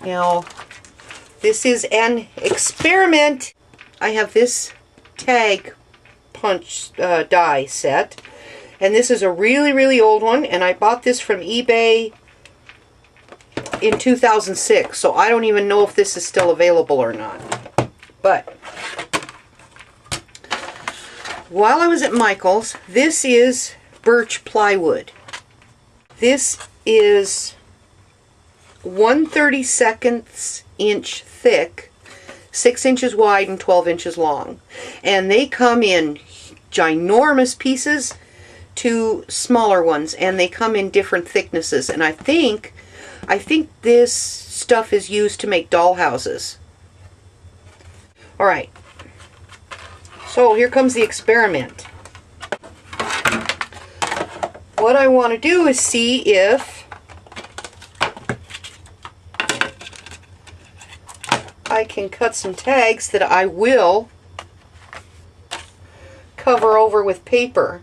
Now, this is an experiment. I have this tag punch die set, and this is a really, really old one, and I bought this from eBay in 2006, so I don't even know if this is still available or not. But while I was at Michael's, this is birch plywood. This is 1/32 inch thick, 6 inches wide and 12 inches long. And they come in ginormous pieces to smaller ones, and they come in different thicknesses. And I think this stuff is used to make doll houses. Alright, so here comes the experiment. What I want to do is see if I can cut some tags that I will cover over with paper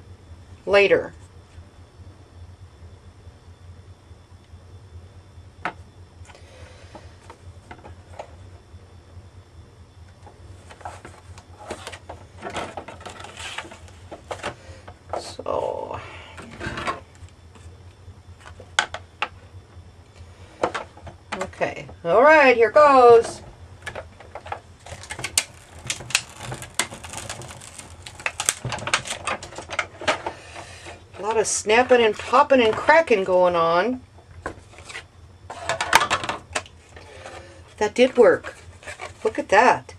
later. So, okay, all right, here goes. A lot of snapping and popping and cracking going on. That did work. Look at that.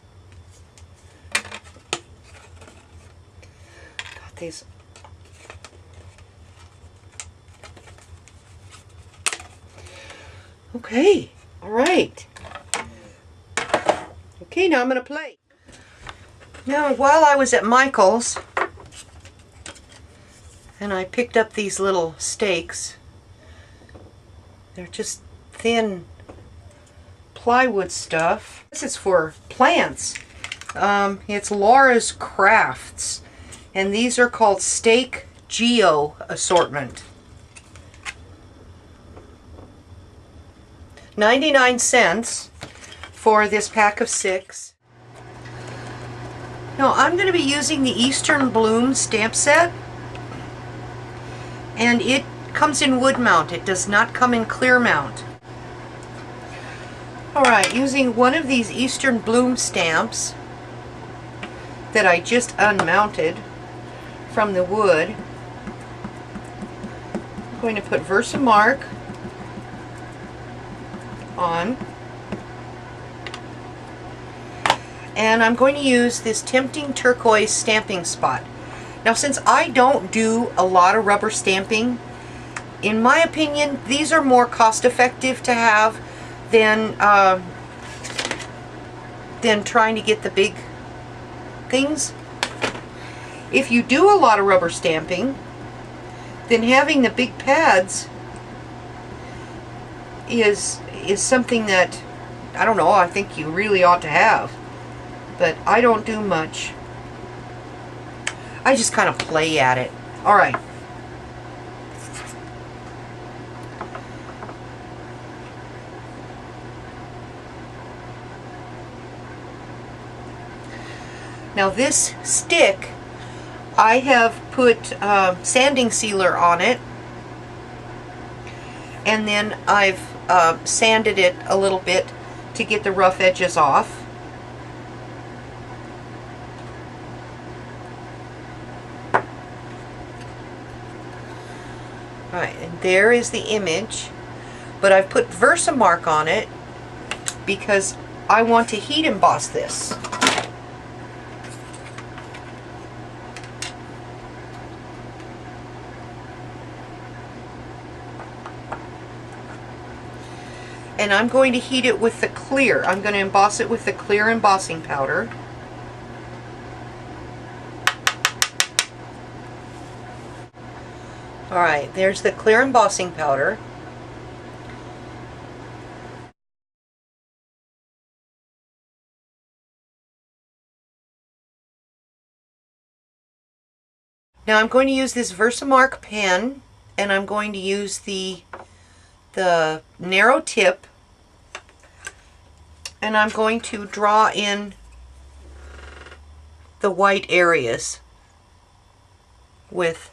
Got these. Okay, all right. Okay, now I'm going to play. Now, while I was at Michael's, and I picked up these little stakes, they're just thin plywood stuff. This is for plants. It's Laura's Crafts, and these are called Stake Geo Assortment. 99 cents for this pack of 6. Now I'm going to be using the Eastern Bloom stamp set, and it comes in wood mount. It does not come in clear mount. Alright, using one of these Eastern Bloom stamps that I just unmounted from the wood, I'm going to put Versamark on, and I'm going to use this Tempting Turquoise stamping spot. Now, since I don't do a lot of rubber stamping, in my opinion these are more cost effective to have than trying to get the big things. If you do a lot of rubber stamping, then having the big pads is something that, I don't know, I think you really ought to have. But I don't do much. I just kind of play at it. Alright. Now this stick, I have put sanding sealer on it, and then I've sanded it a little bit to get the rough edges off. Alright, and there is the image, but I've put Versamark on it because I want to heat emboss this. And I'm going to heat it with the clear. I'm going to emboss it with the clear embossing powder. Alright, there's the clear embossing powder. Now I'm going to use this Versamark pen, and I'm going to use the narrow tip And I'm going to draw in the white areas with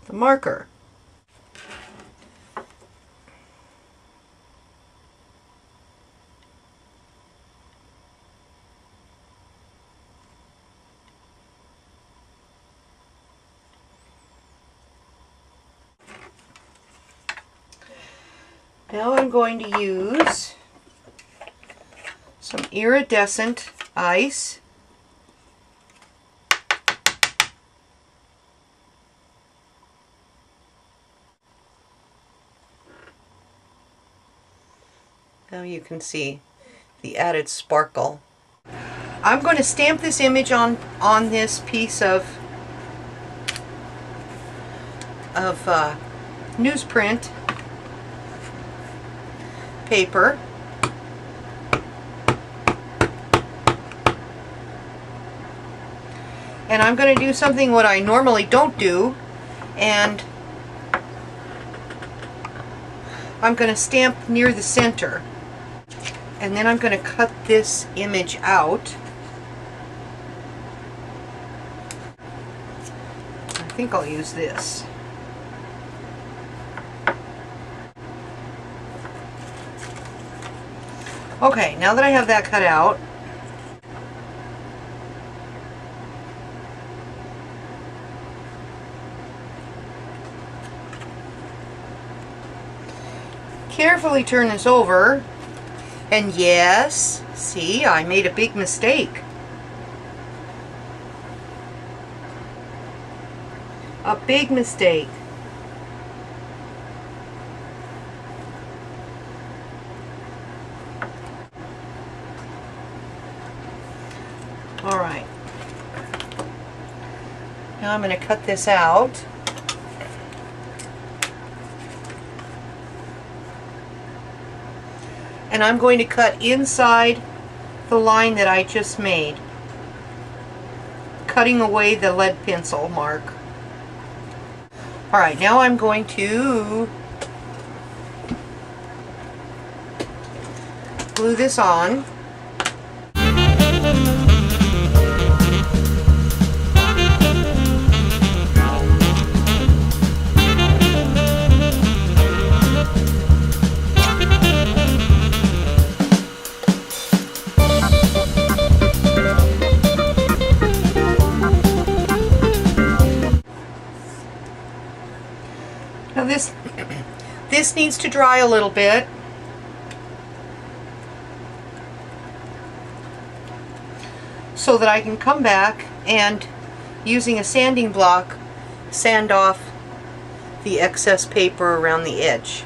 the marker. Now I'm going to use some iridescent ice. Now you can see the added sparkle. I'm going to stamp this image on this piece of newsprint paper. And I'm going to do something what I normally don't do, and I'm going to stamp near the center. And then I'm going to cut this image out. I think I'll use this. Okay, now that I have that cut out, carefully turn this over, and yes, see, I made a big mistake. A big mistake. Alright. Now I'm going to cut this out. And I'm going to cut inside the line that I just made, cutting away the lead pencil mark. Alright, now I'm going to glue this on. Now this needs to dry a little bit. So that I can come back and, using a sanding block, sand off the excess paper around the edge.